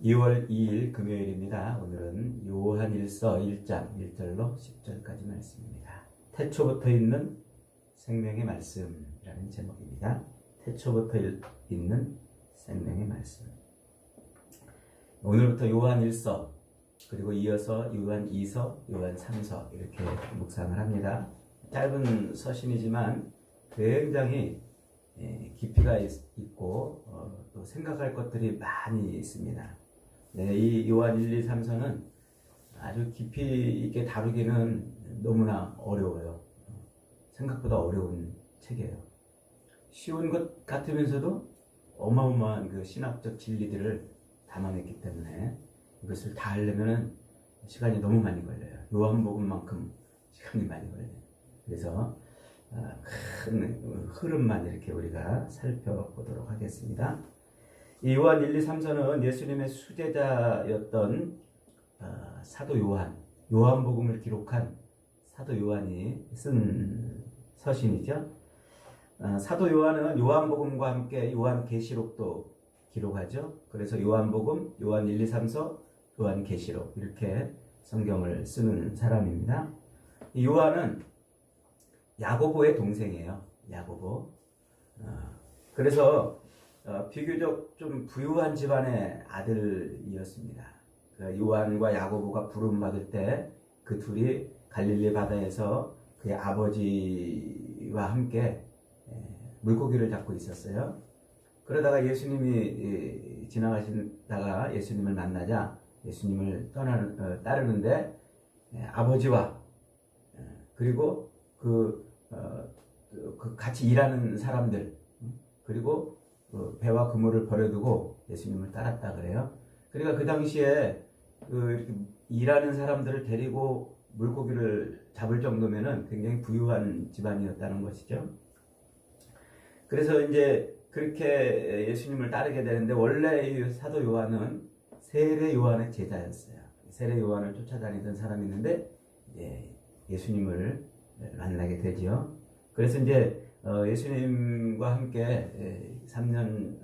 2월 2일 금요일입니다. 오늘은 요한일서 1장 1절로 10절까지 말씀입니다. 태초부터 있는 생명의 말씀이라는 제목입니다. 태초부터 있는 생명의 말씀. 오늘부터 요한일서 그리고 이어서 요한 2서, 요한 3서 이렇게 묵상을 합니다. 짧은 서신이지만 굉장히 깊이가 있고 또 생각할 것들이 많이 있습니다. 네, 이 요한 1, 2, 3서는 아주 깊이 있게 다루기는 너무나 어려워요. 생각보다 어려운 책이에요. 쉬운 것 같으면서도 어마어마한 그 신학적 진리들을 담아냈기 때문에 이것을 다 하려면 시간이 너무 많이 걸려요. 요한복음만큼 시간이 많이 걸려요. 그래서 큰 흐름만 이렇게 우리가 살펴보도록 하겠습니다. 이 요한 1, 2, 3서는 예수님의 수제자였던 사도 요한복음을 기록한 사도 요한이 쓴 서신이죠. 사도 요한은 요한복음과 함께 요한계시록도 기록하죠. 그래서 요한복음, 요한 1, 2, 3서, 요한계시록 이렇게 성경을 쓰는 사람입니다. 이 요한은 야고보의 동생이에요. 야고보. 그래서 비교적 좀 부유한 집안의 아들이었습니다. 요한과 야고보가 부름받을 때 그 둘이 갈릴리 바다에서 그의 아버지와 함께 물고기를 잡고 있었어요. 그러다가 예수님이 지나가시다가 예수님을 만나자 예수님을 따르는데 아버지와 그리고 그 같이 일하는 사람들 그리고 배와 그물을 버려두고 예수님을 따랐다 그래요. 그러니까 그 당시에 이렇게 일하는 사람들을 데리고 물고기를 잡을 정도면은 굉장히 부유한 집안이었다는 것이죠. 그래서 이제 그렇게 예수님을 따르게 되는데 원래 이 사도 요한은 세례 요한의 제자였어요. 세례 요한을 쫓아다니던 사람이 있는데 예수님을 만나게 되죠. 그래서 이제 예수님과 함께 3년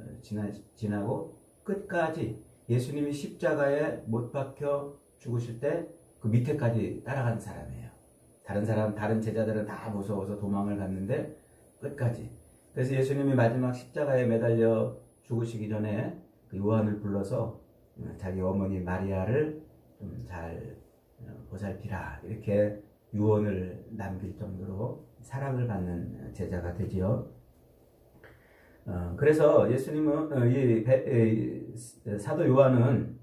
지나고 끝까지 예수님이 십자가에 못 박혀 죽으실 때 그 밑에까지 따라간 사람이에요. 다른 제자들은 다 무서워서 도망을 갔는데 끝까지. 그래서 예수님이 마지막 십자가에 매달려 죽으시기 전에 그 요한을 불러서 자기 어머니 마리아를 좀 잘 보살피라 이렇게 유언을 남길 정도로 사랑을 받는 제자가 되지요. 그래서 예수님은 사도 요한은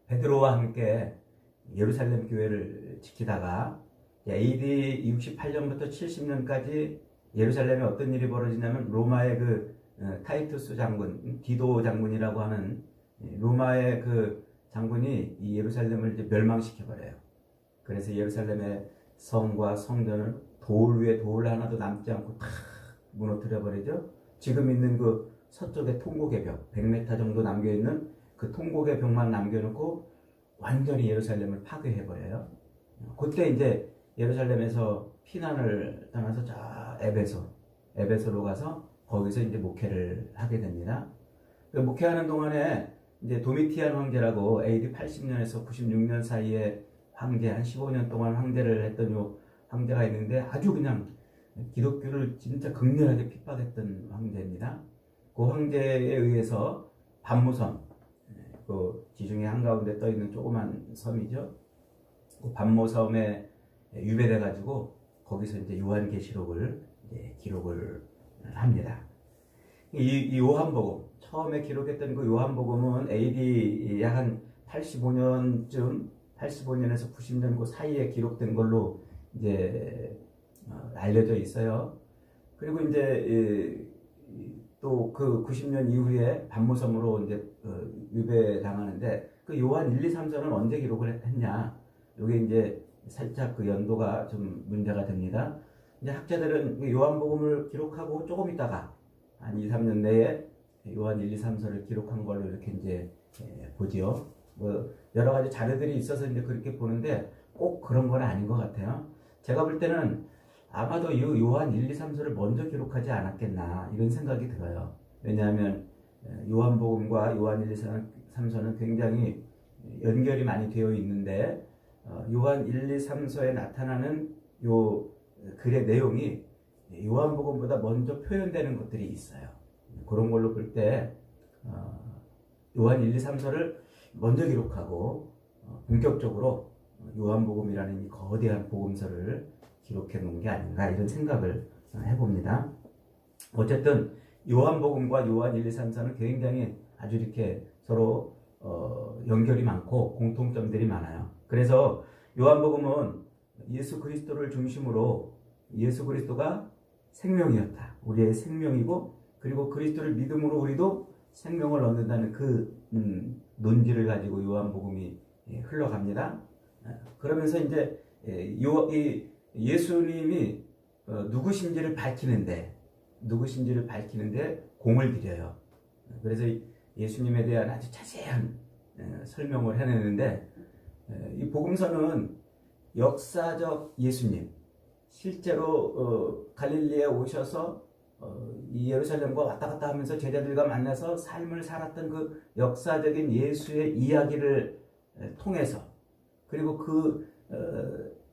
베드로와 함께 예루살렘 교회를 지키다가 AD 68년부터 70년까지 예루살렘에 어떤 일이 벌어지냐면 로마의 그 타이투스 장군, 디도 장군이라고 하는 로마의 그 장군이 이 예루살렘을 이제 멸망시켜버려요. 그래서 예루살렘의 성과 성전을 돌 위에 돌 하나도 남지 않고 다 무너뜨려 버리죠. 지금 있는 그 서쪽의 통곡의 벽, 100m 정도 남겨있는 그 통곡의 벽만 남겨놓고 완전히 예루살렘을 파괴해버려요. 그때 이제 예루살렘에서 피난을 떠나서 저 에베소로 가서 거기서 이제 목회를 하게 됩니다. 목회하는 동안에 이제 도미티안 황제라고 AD 80년에서 96년 사이에 황제, 한 15년 동안 황제를 했던 요 황제가 있는데 아주 그냥 기독교를 진짜 극렬하게 핍박했던 황제입니다. 그 황제에 의해서 반모섬, 그 지중해 한가운데 떠 있는 조그만 섬이죠. 그 반모섬에 유배돼 가지고 거기서 이제 요한계시록을 기록을 합니다. 이 요한복음 처음에 기록했던 그 요한복음은 AD 약 한 85년에서 90년 그 사이에 기록된 걸로 이제 알려져 있어요. 그리고 이제 또 그 90년 이후에 반모섬으로 이제 유배 당하는데 그 요한 1, 2, 3서는 언제 기록을 했냐? 이게 이제 살짝 그 연도가 좀 문제가 됩니다. 이제 학자들은 요한복음을 기록하고 조금 있다가 한 2, 3년 내에 요한 1, 2, 3서를 기록한 걸로 이렇게 이제 보지요. 뭐 여러 가지 자료들이 있어서 이제 그렇게 보는데 꼭 그런 건 아닌 것 같아요. 제가 볼 때는 아마도 이 요한 1, 2, 3서를 먼저 기록하지 않았겠나 이런 생각이 들어요. 왜냐하면 요한복음과 요한 1, 2, 3서는 굉장히 연결이 많이 되어 있는데 요한 1, 2, 3서에 나타나는 요 글의 내용이 요한복음보다 먼저 표현되는 것들이 있어요. 그런 걸로 볼 때 요한 1, 2, 3서를 먼저 기록하고 본격적으로 요한복음이라는 이 거대한 복음서를 기록해 놓은 게 아닌가 이런 생각을 해봅니다. 어쨌든 요한복음과 요한 1, 2, 3서는 굉장히 아주 이렇게 서로 연결이 많고 공통점들이 많아요. 그래서 요한복음은 예수 그리스도를 중심으로 예수 그리스도가 생명이었다. 우리의 생명이고 그리고 그리스도를 믿음으로 우리도 생명을 얻는다는 그 논지를 가지고 요한복음이 흘러갑니다. 그러면서 이제 예수님이 누구신지를 밝히는데 공을 들여요. 그래서 예수님에 대한 아주 자세한 설명을 해내는데 이 복음서는 역사적 예수님, 실제로 갈릴리에 오셔서 이 예루살렘과 왔다 갔다 하면서 제자들과 만나서 삶을 살았던 그 역사적인 예수의 이야기를 통해서 그리고 그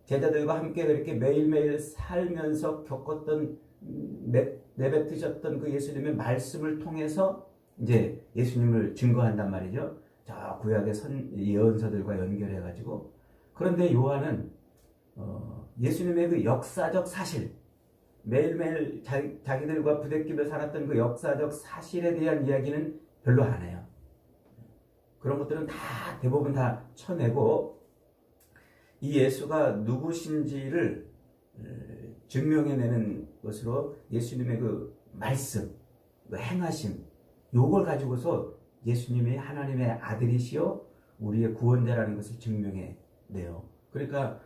제자들과 함께 그렇게 매일매일 살면서 겪었던 내뱉으셨던 그 예수님의 말씀을 통해서 이제 예수님을 증거한단 말이죠. 저 구약의 예언서들과 연결해가지고. 그런데 요한은 예수님의 그 역사적 사실, 매일매일 자기들과 부대끼며 살았던 그 역사적 사실에 대한 이야기는 별로 안 해요. 그런 것들은 다 대부분 다 쳐내고 이 예수가 누구신지를 증명해내는 것으로 예수님의 그 말씀, 그 행하심, 요걸 가지고서 예수님이 하나님의 아들이시요 우리의 구원자라는 것을 증명해내요. 그러니까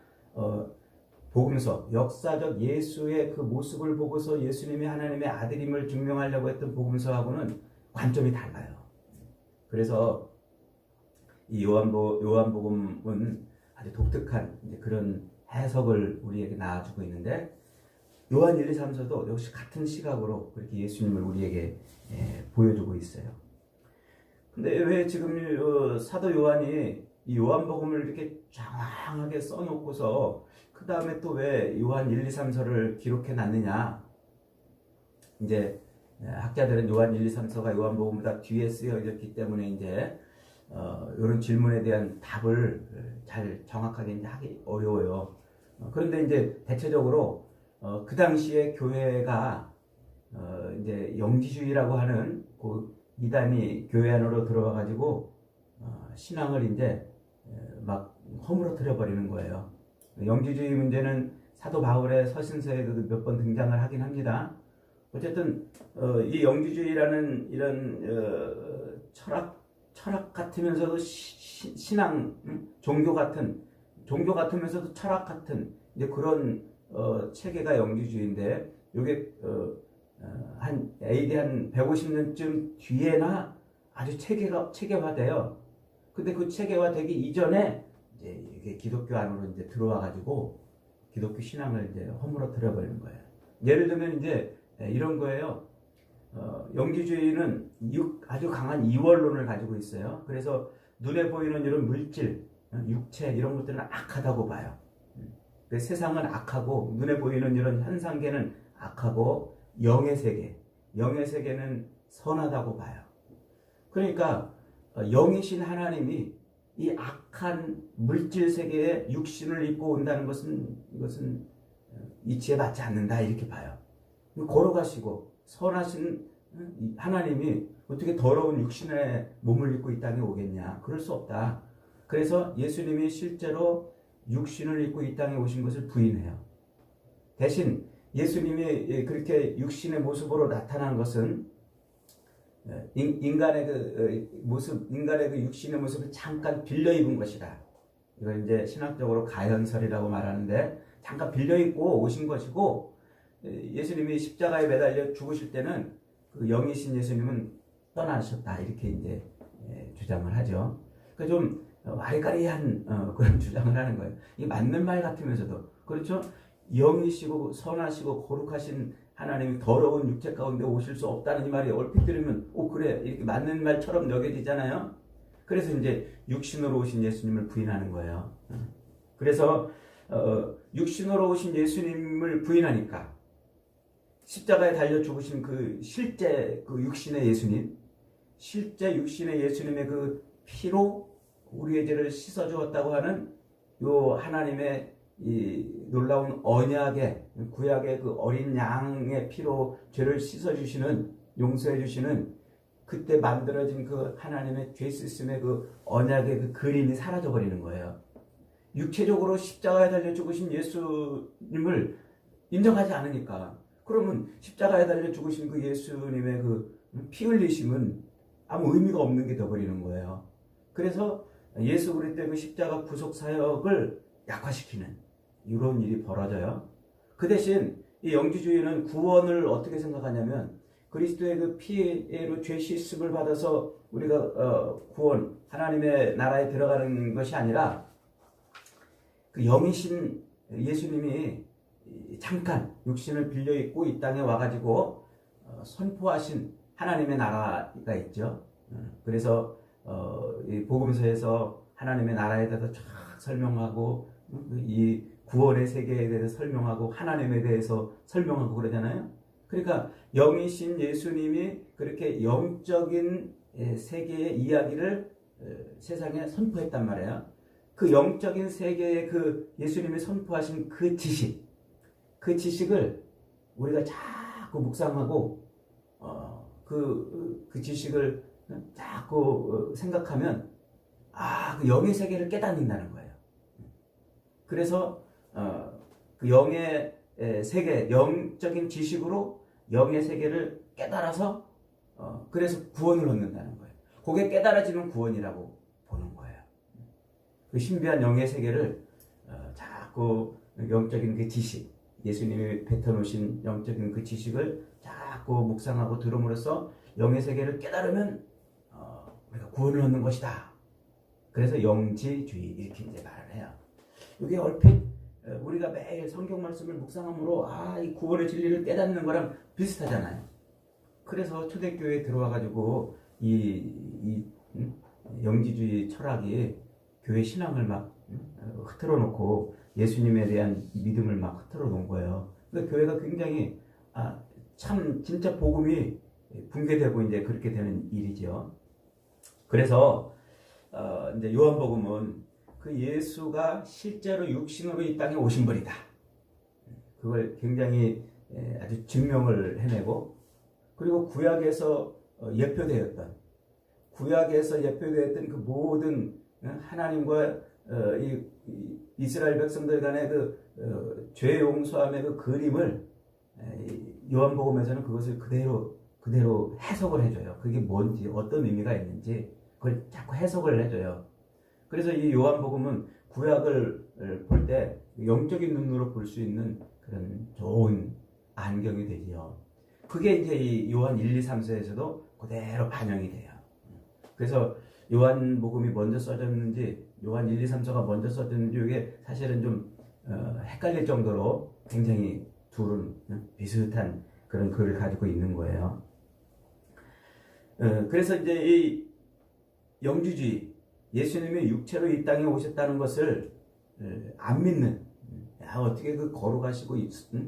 복음서, 역사적 예수의 그 모습을 보고서 예수님이 하나님의 아들임을 증명하려고 했던 복음서하고는 관점이 달라요. 그래서 이 요한복음은 아주 독특한 이제 그런 해석을 우리에게 나와주고 있는데 요한 1, 2, 3서도 역시 같은 시각으로 그렇게 예수님을 우리에게 보여주고 있어요. 근데 왜 지금 사도 요한이 이 요한복음을 이렇게 장황하게 써놓고서 그 다음에 또 왜 요한 1, 2, 3서를 기록해 놨느냐? 이제 학자들은 요한 1, 2, 3서가 요한복음보다 뒤에 쓰여졌기 때문에 이제 이런 질문에 대한 답을 잘 정확하게 이제 하기 어려워요. 그런데 이제 대체적으로 그 당시에 교회가 이제 영지주의라고 하는 그 이단이 교회 안으로 들어와 가지고 신앙을 이제 막 허물어뜨려 버리는 거예요. 영지주의 문제는 사도 바울의 서신서에도 몇 번 등장을 하긴 합니다. 어쨌든 이 영지주의라는 이런 철학 같으면서도 신앙, 종교 같으면서도 철학 같은 이제 그런 체계가 영지주의인데 이게 한 AD 한 150년쯤 뒤에나 아주 체계화돼요. 근데 그 체계화되기 이전에 이제 이게 기독교 안으로 이제 들어와 가지고 기독교 신앙을 이제 허물어뜨려 버리는 거예요. 예를 들면 이제 이런 거예요. 영지주의는 아주 강한 이원론을 가지고 있어요. 그래서 눈에 보이는 이런 물질, 육체 이런 것들은 악하다고 봐요. 세상은 악하고 눈에 보이는 이런 현상계는 악하고 영의 세계는 선하다고 봐요. 그러니까 영이신 하나님이 이 악한 물질 세계에 육신을 입고 온다는 것은 이것은 이치에 맞지 않는다 이렇게 봐요. 걸어가시고 선하신 하나님이 어떻게 더러운 육신의 몸을 입고 이 땅에 오겠냐? 그럴 수 없다. 그래서 예수님이 실제로 육신을 입고 이 땅에 오신 것을 부인해요. 대신 예수님이 그렇게 육신의 모습으로 나타난 것은 인간의 그 모습, 인간의 그 육신의 모습을 잠깐 빌려 입은 것이다. 이걸 이제 신학적으로 가현설이라고 말하는데 잠깐 빌려 입고 오신 것이고 예수님이 십자가에 매달려 죽으실 때는 그 영이신 예수님은 떠나셨다 이렇게 이제 주장을 하죠. 그러니까 좀 와리가리한 그런 주장을 하는 거예요. 이게 맞는 말 같으면서도 그렇죠. 영이시고 선하시고 거룩하신 하나님이 더러운 육체 가운데 오실 수 없다는 이 말이 얼핏 들으면 그래 이렇게 맞는 말처럼 여겨지잖아요. 그래서 이제 육신으로 오신 예수님을 부인하는 거예요. 그래서 육신으로 오신 예수님을 부인하니까 십자가에 달려 죽으신 그 실제 그 육신의 예수님, 실제 육신의 예수님의 그 피로 우리의 죄를 씻어주었다고 하는 요 하나님의 이 놀라운 언약의 구약의 그 어린 양의 피로 죄를 씻어주시는, 용서해주시는 그때 만들어진 그 하나님의 죄 씻음의 그 언약의 그 그림이 사라져 버리는 거예요. 육체적으로 십자가에 달려 죽으신 예수님을 인정하지 않으니까, 그러면 십자가에 달려 죽으신 그 예수님의 그 피 흘리심은 아무 의미가 없는 게 되어버리는 거예요. 그래서 예수 그리스도의 그 십자가 구속 사역을 약화시키는 이런 일이 벌어져요. 그 대신 이 영지주의는 구원을 어떻게 생각하냐면, 그리스도의 그 피로 죄 씻음을 받아서 우리가 구원, 하나님의 나라에 들어가는 것이 아니라 그 영이신 예수님이 잠깐 육신을 빌려 입고 이 땅에 와가지고 선포하신 하나님의 나라가 있죠. 그래서 이 복음서에서 하나님의 나라에 대해서 쫙 설명하고, 이 구원의 세계에 대해서 설명하고, 하나님에 대해서 설명하고 그러잖아요. 그러니까 영이신 예수님이 그렇게 영적인 세계의 이야기를 세상에 선포했단 말이에요. 그 영적인 세계의 그 예수님이 선포하신 그 지식을 우리가 자꾸 묵상하고 그 지식을 자꾸 생각하면 그 영의 세계를 깨닫는다는 거예요. 그래서 그 영의 세계, 영적인 지식으로 영의 세계를 깨달아서 그래서 구원을 얻는다는 거예요. 그게 깨달아지는 구원이라고 보는 거예요. 그 신비한 영의 세계를 자꾸 영적인 그 지식, 예수님이 뱉어놓으신 영적인 그 지식을 자꾸 묵상하고 들음으로써 영의 세계를 깨달으면 우리가 구원을 얻는 것이다. 그래서 영지주의 이렇게 이제 말을 해요. 이게 얼핏 우리가 매일 성경 말씀을 묵상함으로 이 구원의 진리를 깨닫는 거랑 비슷하잖아요. 그래서 초대교회에 들어와가지고 이 영지주의 철학이 교회 신앙을 막 흐트러 놓고 예수님에 대한 믿음을 막 흐트러 놓은 거예요. 그러니까 교회가 굉장히 참 진짜 복음이 붕괴되고 이제 그렇게 되는 일이죠. 그래서 이제 요한복음은 그 예수가 실제로 육신으로 이 땅에 오신 분이다. 그걸 굉장히 아주 증명을 해내고, 그리고 구약에서 예표되었던 그 모든 하나님과 이 이스라엘 백성들 간의 그 죄 용서함의 그 그림을 요한복음에서는 그것을 그대로 해석을 해줘요. 그게 뭔지, 어떤 의미가 있는지 그걸 자꾸 해석을 해줘요. 그래서 이 요한복음은 구약을 볼 때 영적인 눈으로 볼 수 있는 그런 좋은 안경이 되지요. 그게 이제 이 요한 1, 2, 3서에서도 그대로 반영이 돼요. 그래서 요한복음이 먼저 써졌는지, 요한 1, 2, 3서가 먼저 써졌는지 이게 사실은 좀 헷갈릴 정도로 굉장히 둘은 비슷한 그런 글을 가지고 있는 거예요. 그래서 이제 이 영주주의, 예수님이 육체로 이 땅에 오셨다는 것을 안 믿는, 어떻게 그 걸어가시고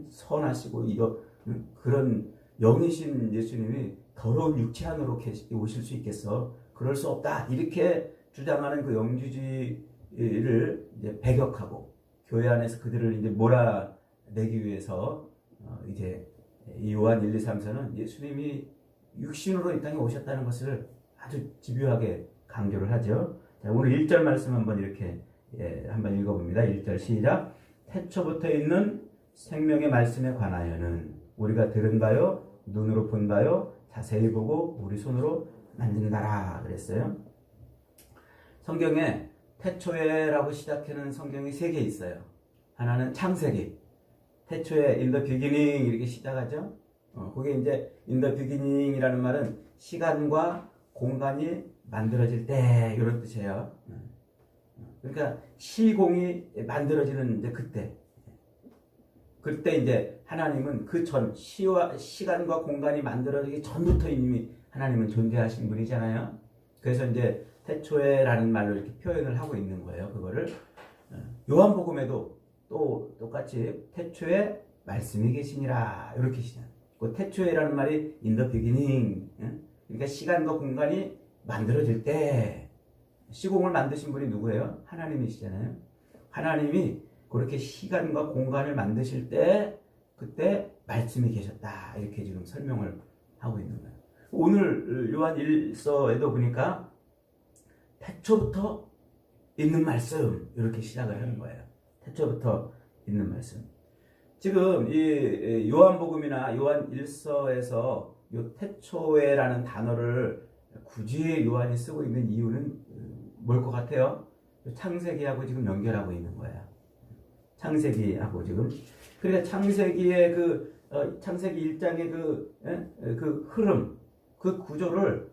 선하시고 그런 영이신 예수님이 더러운 육체 안으로 오실 수 있겠어? 그럴 수 없다. 이렇게 주장하는 그 영주주의를 이제 배격하고 교회 안에서 그들을 이제 몰아내기 위해서 이제 이 요한 1, 2, 3서는 예수님이 육신으로 이 땅에 오셨다는 것을 아주 집요하게 강조를 하죠. 자, 오늘 1절 말씀 한번 이렇게 한번 읽어봅니다. 1절 시작. 태초부터 있는 생명의 말씀에 관하여는 우리가 들은 바요, 눈으로 본 바요, 자세히 보고 우리 손으로 만진 바라 그랬어요. 성경에 태초에라고 시작하는 성경이 3개 있어요. 하나는 창세기, 태초에 in the beginning 이렇게 시작하죠. 그게 이제 in the beginning이라는 말은 시간과 공간이 만들어질 때 이런 뜻이에요. 그러니까 시공이 만들어지는 이제 그때 이제 하나님은 그 전 시간과 공간이 만들어지기 전부터 이미 하나님은 존재하신 분이잖아요. 그래서 이제 태초에라는 말로 이렇게 표현을 하고 있는 거예요. 그거를 요한복음에도 또 똑같이 태초에 말씀이 계시니라 이렇게 시작. 그 태초에라는 말이 in the beginning. 그러니까 시간과 공간이 만들어질 때 시공을 만드신 분이 누구예요? 하나님이시잖아요. 하나님이 그렇게 시간과 공간을 만드실 때 그때 말씀이 계셨다. 이렇게 지금 설명을 하고 있는 거예요. 오늘 요한 1서에도 보니까 태초부터 있는 말씀 이렇게 시작을 하는 거예요. 태초부터 있는 말씀. 지금 이 요한복음이나 요한 1서에서 요 태초에라는 단어를 굳이 요한이 쓰고 있는 이유는 뭘 것 같아요? 창세기하고 지금 연결하고 있는 거예요. 창세기하고 지금. 그러니까 창세기의 창세기 1장의 그 흐름, 그 구조를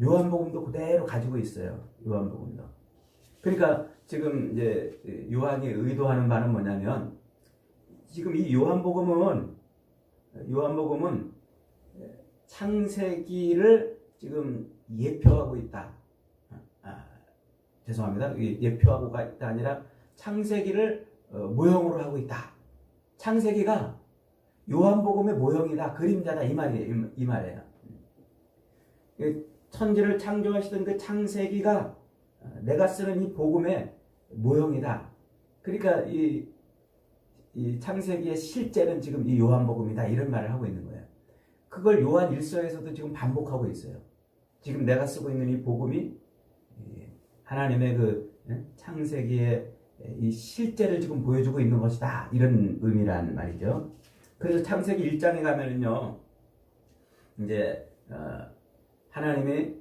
요한복음도 그대로 가지고 있어요. 요한복음도. 그러니까 지금 이제 요한이 의도하는 바는 뭐냐면 지금 이 요한복음은 창세기를 지금 예표하고 있다. 죄송합니다. 예표하고가 있다 아니라 창세기를 모형으로 하고 있다. 창세기가 요한복음의 모형이다, 그림자다 이 말이에요. 천지를 창조하시던 그 창세기가 내가 쓰는 이 복음의 모형이다. 그러니까 이 창세기의 실제는 지금 이 요한복음이다 이런 말을 하고 있는 거예요. 그걸 요한 1서에서도 지금 반복하고 있어요. 지금 내가 쓰고 있는 이 복음이 하나님의 그 창세기의 이 실제를 지금 보여주고 있는 것이다. 이런 의미란 말이죠. 그래서 창세기 1장에 가면은요, 이제 하나님이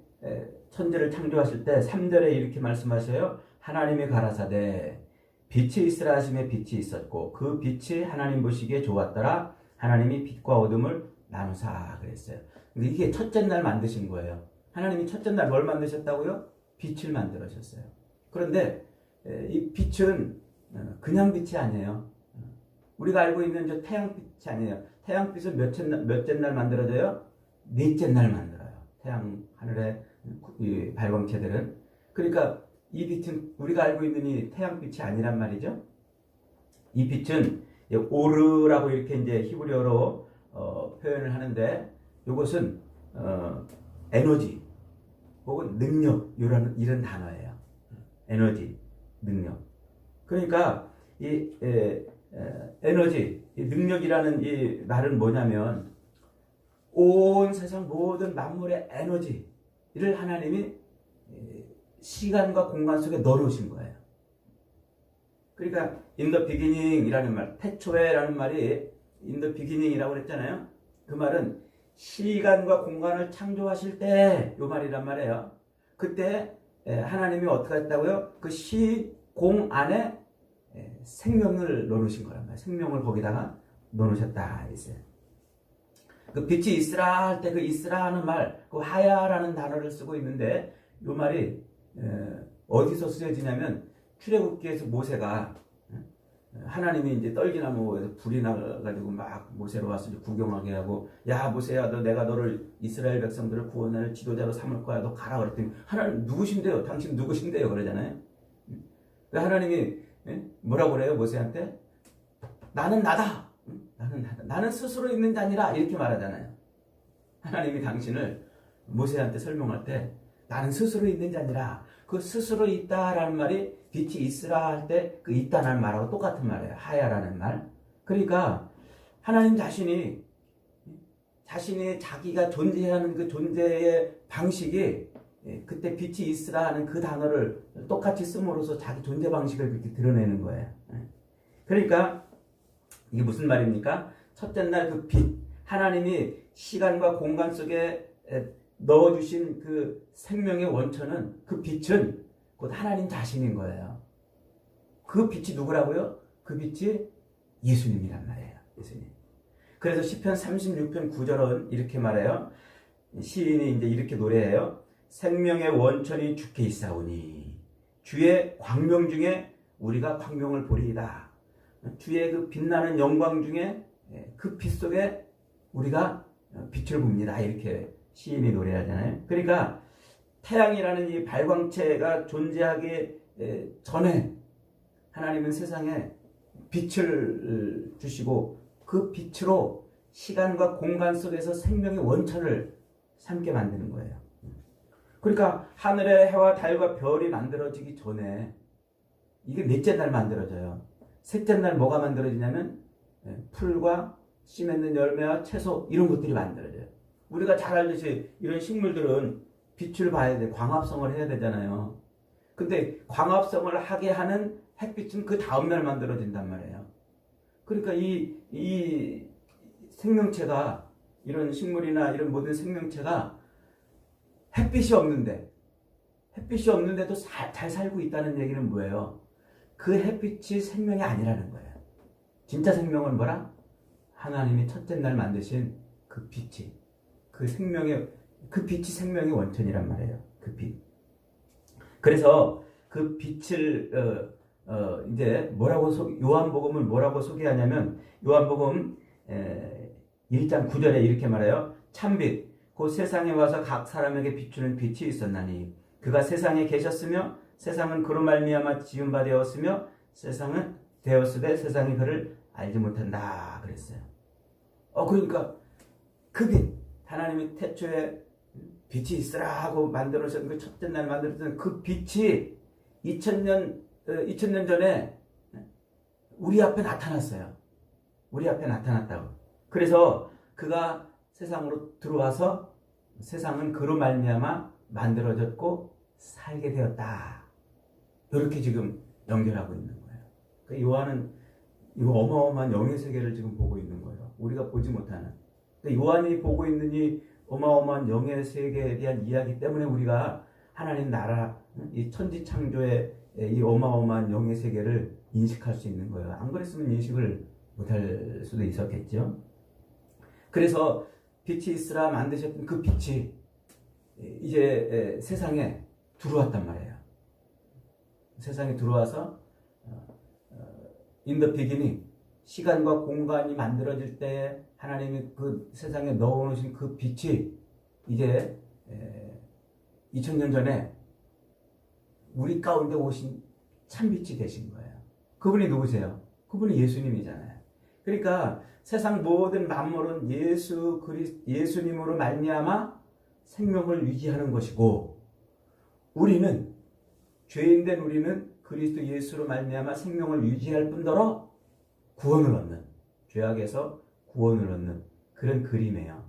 천지를 창조하실 때 3절에 이렇게 말씀하셔요. 하나님이 가라사대 빛이 있으라 하심에 빛이 있었고 그 빛이 하나님 보시기에 좋았더라. 하나님이 빛과 어둠을 나누사 그랬어요. 근데 이게 첫째 날 만드신 거예요. 하나님이 첫째 날 뭘 만드셨다고요? 빛을 만들으셨어요. 그런데 이 빛은 그냥 빛이 아니에요. 우리가 알고 있는 저 태양빛이 아니에요. 태양빛은 몇째 날 만들어져요? 넷째 날 만들어요. 태양 하늘의 이 발광체들은. 그러니까 이 빛은 우리가 알고 있는 이 태양빛이 아니란 말이죠. 이 빛은 오르라고 이렇게 이제 히브리어로 표현을 하는데 이것은 에너지 혹은 능력 이런 단어예요. 에너지, 능력. 그러니까 이 에너지, 이 능력이라는 이 말은 뭐냐면 온 세상 모든 만물의 에너지를 하나님이 시간과 공간 속에 넣어놓으신 거예요. 그러니까 in the beginning이라는 말, 태초에라는 말이 in the beginning이라고 그랬잖아요. 그 말은 시간과 공간을 창조하실 때 이 말이란 말이에요. 그때 하나님이 어떻게 했다고요? 그 시공 안에 생명을 넣어놓으신 거란 말이에요. 생명을 거기다가 넣어놓으셨다 했어요. 그 빛이 있으라 할 때 그 있으라 하는 말, 그 하야라는 단어를 쓰고 있는데 이 말이 어디서 쓰여지냐면 출애굽기에서 모세가 하나님이 이제 떨기나무에서 불이 나가지고 막 모세로 와서 구경하게 하고 야 모세야 내가 너를 이스라엘 백성들을 구원할 지도자로 삼을 거야 너 가라 그랬더니 하나님 누구신데요? 당신 누구신데요? 그러잖아요. 하나님이 뭐라고 그래요 모세한테? 나는 나다. 나는 스스로 있는 자니라 이렇게 말하잖아요. 하나님이 당신을 모세한테 설명할 때 나는 스스로 있는 자니라. 그 스스로 있다라는 말이 빛이 있으라 할 때 그 있다는 말하고 똑같은 말이에요. 하야라는 말. 그러니까 하나님 자신이 자기가 존재하는 그 존재의 방식이 그때 빛이 있으라 하는 그 단어를 똑같이 씀으로써 자기 존재 방식을 그렇게 드러내는 거예요. 그러니까 이게 무슨 말입니까? 첫째 날 그 빛, 하나님이 시간과 공간 속에 넣어주신 그 생명의 원천은 그 빛은 곧 하나님 자신인 거예요. 그 빛이 누구라고요? 그 빛이 예수님이란 말이에요. 예수님. 그래서 시편 36편 9절은 이렇게 말해요. 시인이 이제 이렇게 노래해요. 생명의 원천이 주께 있사오니 주의 광명 중에 우리가 광명을 보리이다. 주의 그 빛나는 영광 중에 그 빛 속에 우리가 빛을 봅니다. 이렇게 시인이 노래하잖아요. 그러니까 태양이라는 이 발광체가 존재하기 전에 하나님은 세상에 빛을 주시고 그 빛으로 시간과 공간 속에서 생명의 원천을 삼게 만드는 거예요. 그러니까 하늘의 해와 달과 별이 만들어지기 전에 이게 넷째 날 만들어져요. 셋째 날 뭐가 만들어지냐면 풀과 씨 맺는 열매와 채소 이런 것들이 만들어져요. 우리가 잘 알듯이 이런 식물들은 빛을 봐야 돼. 광합성을 해야 되잖아요. 근데 광합성을 하게 하는 햇빛은 그 다음날 만들어진단 말이에요. 그러니까 이 생명체가, 이런 식물이나 이런 모든 생명체가 햇빛이 없는데도 잘 살고 있다는 얘기는 뭐예요? 그 햇빛이 생명이 아니라는 거예요. 진짜 생명은 뭐라? 하나님이 첫째 날 만드신 그 빛이, 그 빛이 생명의 원천이란 말이에요. 그 빛. 그래서 그 빛을 이제 요한복음을 뭐라고 소개하냐면, 요한복음 1장 9절에 이렇게 말해요. 참빛 곧 세상에 와서 각 사람에게 비추는 빛이 있었나니 그가 세상에 계셨으며 세상은 그로 말미암아 지은 바 되었으며 세상은 되었으되 세상이 그를 알지 못한다 그랬어요. 그러니까 그 빛, 하나님이 태초에 빛이 있으라 하고 만들어진 그 첫째 날 만들어진 그 빛이 2000년 전에 우리 앞에 나타났어요. 우리 앞에 나타났다고. 그래서 그가 세상으로 들어와서 세상은 그로 말미암아 만들어졌고 살게 되었다. 이렇게 지금 연결하고 있는 거예요. 그러니까 요한은 이 어마어마한 영의 세계를 지금 보고 있는 거예요. 우리가 보지 못하는. 그러니까 요한이 보고 있는 이 어마어마한 영의 세계에 대한 이야기 때문에 우리가 하나님 나라, 이 천지 창조의 이 어마어마한 영의 세계를 인식할 수 있는 거예요. 안 그랬으면 인식을 못할 수도 있었겠죠. 그래서 빛이 있으라 만드셨던 그 빛이 이제 세상에 들어왔단 말이에요. 세상에 들어와서 in the beginning, 시간과 공간이 만들어질 때 하나님이 그 세상에 넣어놓으신 그 빛이 이제 2000년 전에 우리 가운데 오신 참빛이 되신 거예요. 그분이 누구세요? 그분이 예수님이잖아요. 그러니까 세상 모든 만물은 예수님으로 말미암아 생명을 유지하는 것이고, 우리는, 죄인된 우리는 그리스도 예수로 말미암아 생명을 유지할 뿐더러 구원을 얻는, 죄악에서 구원을 얻는 그런 그림이에요.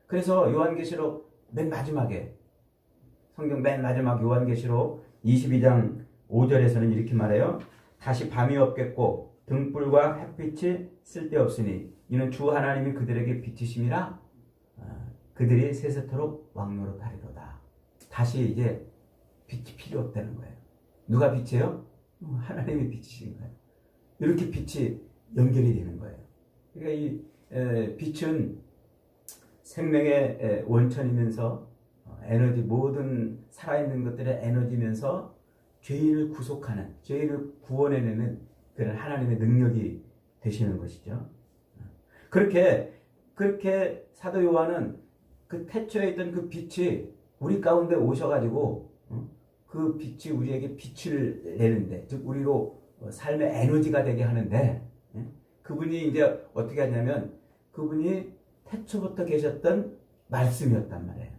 그래서 요한계시록 맨 마지막에, 성경 맨 마지막 요한계시록 22장 5절에서는 이렇게 말해요. 다시 밤이 없겠고 등불과 햇빛이 쓸데없으니 이는 주 하나님이 그들에게 빛이심이라 그들이 세세토록 왕노릇하리로다. 다시 이제 빛이 필요 없다는 거예요. 누가 빛이에요? 하나님이 빛이신 거예요. 이렇게 빛이 연결이 되는 거예요. 그러니까 이 빛은 생명의 원천이면서 에너지, 모든 살아있는 것들의 에너지면서 죄인을 구속하는, 죄인을 구원해내는 그런 하나님의 능력이 되시는 것이죠. 그렇게 사도 요한은 그 태초에 있던 그 빛이 우리 가운데 오셔가지고 그 빛이 우리에게 빛을 내는데, 즉 우리로 삶의 에너지가 되게 하는데, 그분이 이제 어떻게 하냐면 그분이 태초부터 계셨던 말씀이었단 말이에요.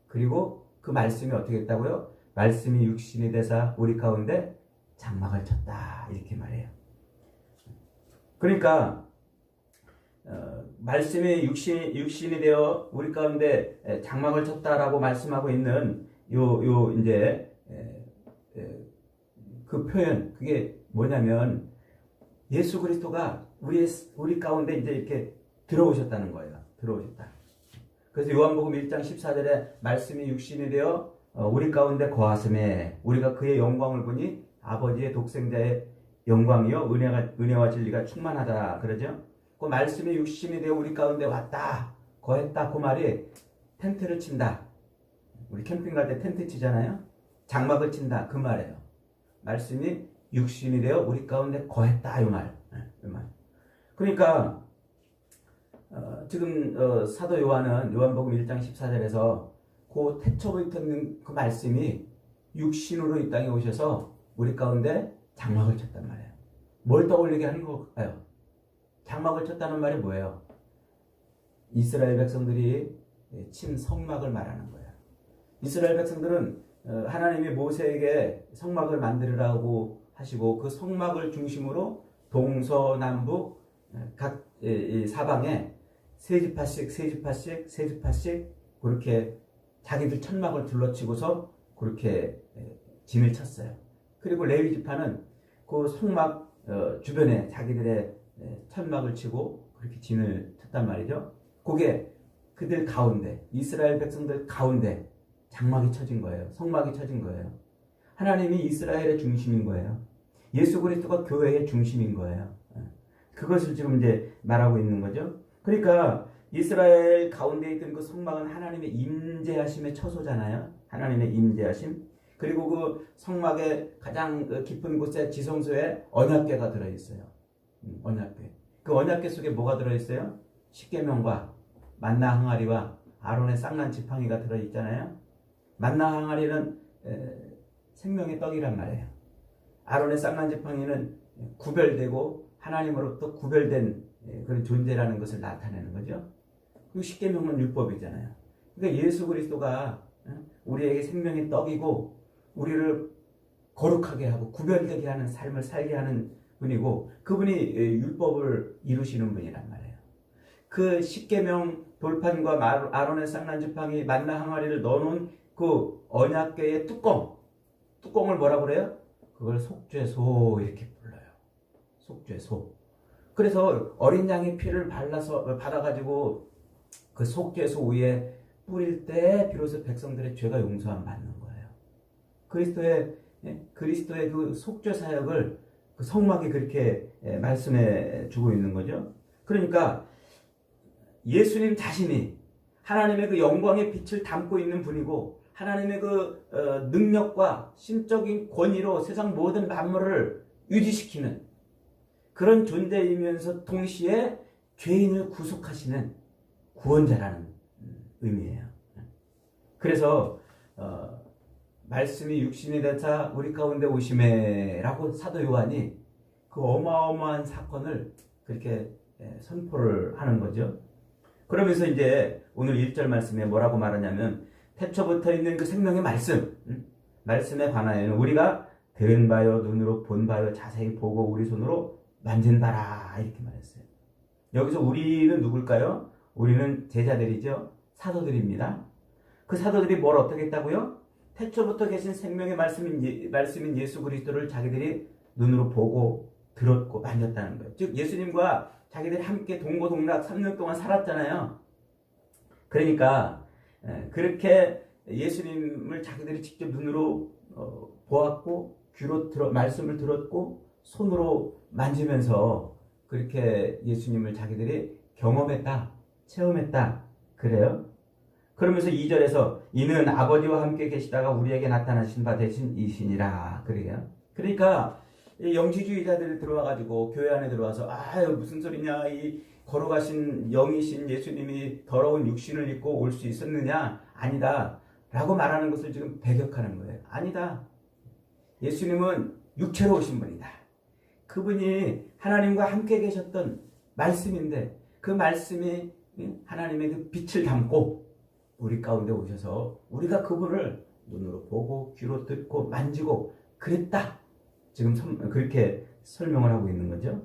그리고 그 말씀이 어떻게 했다고요? 말씀이 육신이 되사 우리 가운데 장막을 쳤다, 이렇게 말해요. 그러니까 말씀이 육신이 되어 우리 가운데 장막을 쳤다라고 말씀하고 있는 이제 그 표현, 그게 뭐냐면 예수 그리스도가 우리 가운데 이제 이렇게 들어오셨다는 거예요. 들어오셨다. 그래서 요한복음 1장 14절에 말씀이 육신이 되어 우리 가운데 거하심에 우리가 그의 영광을 보니 아버지의 독생자의 영광이요 은혜와 진리가 충만하다 그러죠. 그 말씀이 육신이 되어 우리 가운데 왔다, 거했다, 그 말이 텐트를 친다. 우리 캠핑 갈 때 텐트 치잖아요. 장막을 친다, 그 말이에요. 말씀이 육신이 되어 우리 가운데 거했다, 이 말. 그러니까 지금 사도 요한은 요한복음 1장 14절에서 그 태초부터 있는 그 말씀이 육신으로 이 땅에 오셔서 우리 가운데 장막을 쳤단 말이에요. 뭘 떠올리게 하는 걸까요? 장막을 쳤다는 말이 뭐예요? 이스라엘 백성들이 친 성막을 말하는 거예요. 이스라엘 백성들은 하나님이 모세에게 성막을 만들으라고 하시고 그 성막을 중심으로 동서남북 각 사방에 세 지파씩 그렇게 자기들 천막을 둘러치고서 그렇게 진을 쳤어요. 그리고 레위 지파는 그 성막 주변에 자기들의 천막을 치고 그렇게 진을 쳤단 말이죠. 그게 그들 가운데, 이스라엘 백성들 가운데 장막이 쳐진 거예요. 성막이 쳐진 거예요. 하나님이 이스라엘의 중심인 거예요. 예수 그리스도가 교회의 중심인 거예요. 그것을 지금 이제 말하고 있는 거죠. 그러니까 이스라엘 가운데 있던 그 성막은 하나님의 임재하심의 처소잖아요. 하나님의 임재하심. 그리고 그 성막의 가장 깊은 곳에 지성소에 언약궤가 들어있어요. 언약궤. 그 언약궤 속에 뭐가 들어있어요? 십계명과 만나 항아리와 아론의 쌍난 지팡이가 들어있잖아요. 만나 항아리는 생명의 떡이란 말이에요. 아론의 쌍난 지팡이는 구별되고 하나님으로부터 구별된 그런 존재라는 것을 나타내는 거죠. 그리고 십계명은 율법이잖아요. 그러니까 예수 그리스도가 우리에게 생명의 떡이고 우리를 거룩하게 하고 구별되게 하는 삶을 살게 하는 분이고 그분이 율법을 이루시는 분이란 말이에요. 그 십계명 돌판과 아론의 쌍난 지팡이 만나 항아리를 넣어놓은 그 언약궤의 뚜껑을 뭐라고 그래요? 그걸 속죄소 이렇게 불러요. 속죄소. 그래서 어린 양의 피를 받아가지고 그 속죄소 위에 뿌릴 때 비로소 백성들의 죄가 용서함 받는 거예요. 그리스도의 그 속죄 사역을 그 성막이 그렇게 말씀해 주고 있는 거죠. 그러니까 예수님 자신이 하나님의 그 영광의 빛을 담고 있는 분이고 하나님의 그 능력과 신적인 권위로 세상 모든 만물을 유지시키는 그런 존재이면서 동시에 죄인을 구속하시는 구원자라는 의미예요. 그래서 말씀이 육신이 되사 우리 가운데 오심에라고 사도 요한이 그 어마어마한 사건을 그렇게 선포를 하는 거죠. 그러면서 이제 오늘 1절 말씀에 뭐라고 말하냐면 태초부터 있는 그 생명의 말씀에 관하여는 우리가 들은 바요 눈으로 본 바요 자세히 보고 우리 손으로 만진 바라 이렇게 말했어요. 여기서 우리는 누굴까요? 우리는 제자들이죠. 사도들입니다. 그 사도들이 뭘 어떻게 했다고요? 태초부터 계신 생명의 말씀인 예수 그리스도를 자기들이 눈으로 보고 들었고 만졌다는 거예요. 즉 예수님과 자기들이 함께 동고동락 3년 동안 살았잖아요. 그러니까 그렇게 예수님을 자기들이 직접 눈으로 보았고 귀로 말씀을 들었고 손으로 만지면서 그렇게 예수님을 자기들이 경험했다, 체험했다 그래요. 그러면서 2절에서 이는 아버지와 함께 계시다가 우리에게 나타나신 바 되신 이신이라 그래요. 그러니까 영지주의자들이 들어와가지고 교회 안에 들어와서 무슨 소리냐, 이 걸어가신 영이신 예수님이 더러운 육신을 입고 올 수 있었느냐? 아니다 라고 말하는 것을 지금 배격하는 거예요. 아니다. 예수님은 육체로 오신 분이다. 그분이 하나님과 함께 계셨던 말씀인데 그 말씀이 하나님의 그 빛을 담고 우리 가운데 오셔서 우리가 그분을 눈으로 보고 귀로 듣고 만지고 그랬다. 지금 그렇게 설명을 하고 있는 거죠.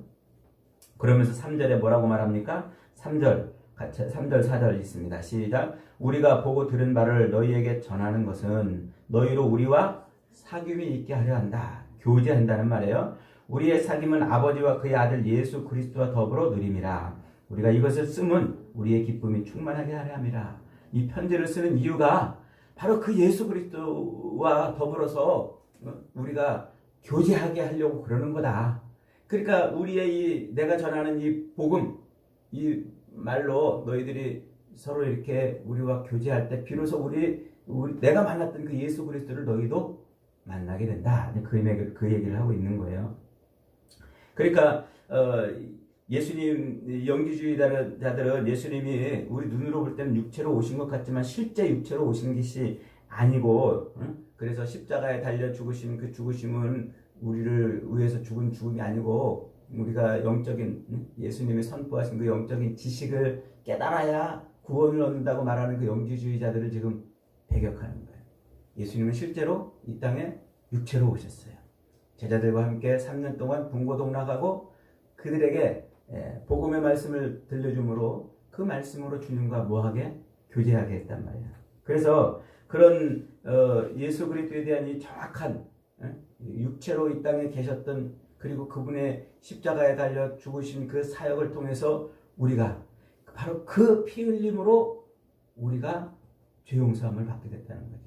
그러면서 3절에 뭐라고 말합니까? 3절, 4절 있습니다. 시작. 우리가 보고 들은 바를 너희에게 전하는 것은 너희로 우리와 사귐이 있게 하려 한다. 교제한다는 말이에요. 우리의 사귐은 아버지와 그의 아들 예수 그리스도와 더불어 누림이라. 우리가 이것을 쓰면 우리의 기쁨이 충만하게 하려 함이라. 이 편지를 쓰는 이유가 바로 그 예수 그리스도와 더불어서 우리가 교제하게 하려고 그러는 거다. 그러니까 우리의 내가 전하는 이 복음, 이 말로 너희들이 서로 이렇게 우리와 교제할 때 비로소 내가 만났던 그 예수 그리스도를 너희도 만나게 된다. 그 얘기를 하고 있는 거예요. 그러니까 예수님 영지주의자들은 예수님이 우리 눈으로 볼 때는 육체로 오신 것 같지만 실제 육체로 오신 것이 아니고, 그래서 십자가에 달려 죽으신 그 죽으심은 우리를 위해서 죽은 죽음이 아니고 우리가 영적인 예수님이 선포하신 그 영적인 지식을 깨달아야 구원을 얻는다고 말하는 그 영지주의자들을 지금 배격하는 거예요. 예수님은 실제로 이 땅에 육체로 오셨어요. 제자들과 함께 3년 동안 동고동락하고 그들에게 복음의 말씀을 들려줌으로 그 말씀으로 주님과 뭐하게? 교제하게 했단 말이에요. 그래서 그런 예수 그리스도에 대한 이 정확한 육체로 이 땅에 계셨던, 그리고 그분의 십자가에 달려 죽으신 그 사역을 통해서 우리가 바로 그 피 흘림으로 우리가 죄 용서함을 받게 됐다는 거죠.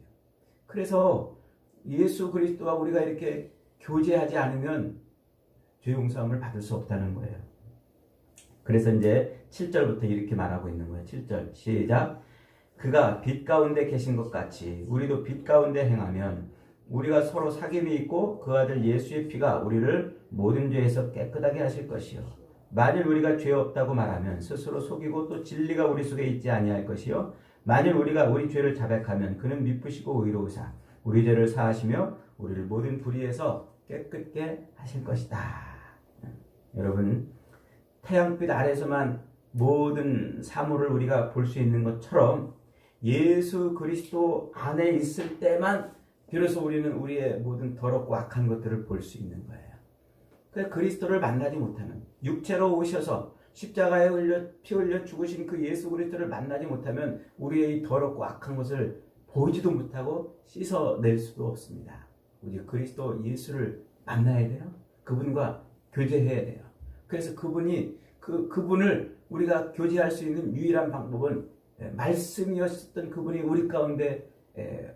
그래서 예수 그리스도와 우리가 이렇게 교제하지 않으면 죄 용서함을 받을 수 없다는 거예요. 그래서 이제 7절부터 이렇게 말하고 있는 거예요. 7절 시작. 그가 빛 가운데 계신 것 같이 우리도 빛 가운데 행하면 우리가 서로 사귐이 있고 그 아들 예수의 피가 우리를 모든 죄에서 깨끗하게 하실 것이요. 만일 우리가 죄 없다고 말하면 스스로 속이고 또 진리가 우리 속에 있지 아니할 것이요. 만일 우리가 우리 죄를 자백하면 그는 미쁘시고 의로우사 우리 죄를 사하시며 우리를 모든 불의에서 깨끗게 하실 것이다. 여러분, 태양빛 아래서만 모든 사물을 우리가 볼 수 있는 것처럼 예수 그리스도 안에 있을 때만 비로소 우리는 우리의 모든 더럽고 악한 것들을 볼 수 있는 거예요. 그래서 그리스도를 만나지 못하면, 육체로 오셔서 십자가에 피 흘려 죽으신 그 예수 그리스도를 만나지 못하면 우리의 이 더럽고 악한 것을 보지도 못하고 씻어낼 수도 없습니다. 우리 그리스도 예수를 만나야 돼요. 그분과 교제해야 돼요. 그래서 그분을 우리가 교제할 수 있는 유일한 방법은 말씀이었던 그분이 우리 가운데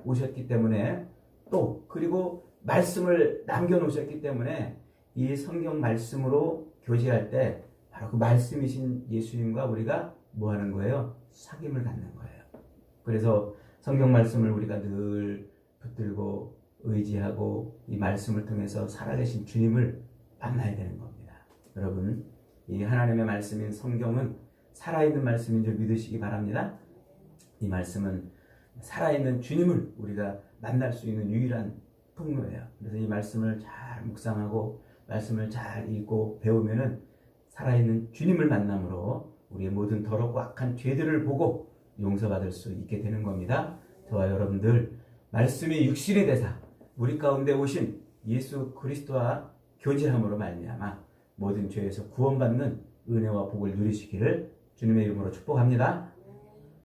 오셨기 때문에, 또 그리고 말씀을 남겨놓으셨기 때문에 이 성경 말씀으로 교제할 때 바로 그 말씀이신 예수님과 우리가 뭐 하는 거예요? 사귐을 갖는 거예요. 그래서 성경 말씀을 우리가 늘 붙들고 의지하고 이 말씀을 통해서 살아계신 주님을 만나야 되는 겁니다. 여러분, 이 하나님의 말씀인 성경은 살아있는 말씀인 줄 믿으시기 바랍니다. 이 말씀은 살아있는 주님을 우리가 만날 수 있는 유일한 통로예요. 그래서 이 말씀을 잘 묵상하고 말씀을 잘 읽고 배우면은 살아있는 주님을 만남으로 우리의 모든 더럽고 악한 죄들을 보고 용서받을 수 있게 되는 겁니다. 저와 여러분들 말씀이 육신이 되사 우리 가운데 오신 예수 그리스도와 교제함으로 말미암아 모든 죄에서 구원받는 은혜와 복을 누리시기를 주님의 이름으로 축복합니다.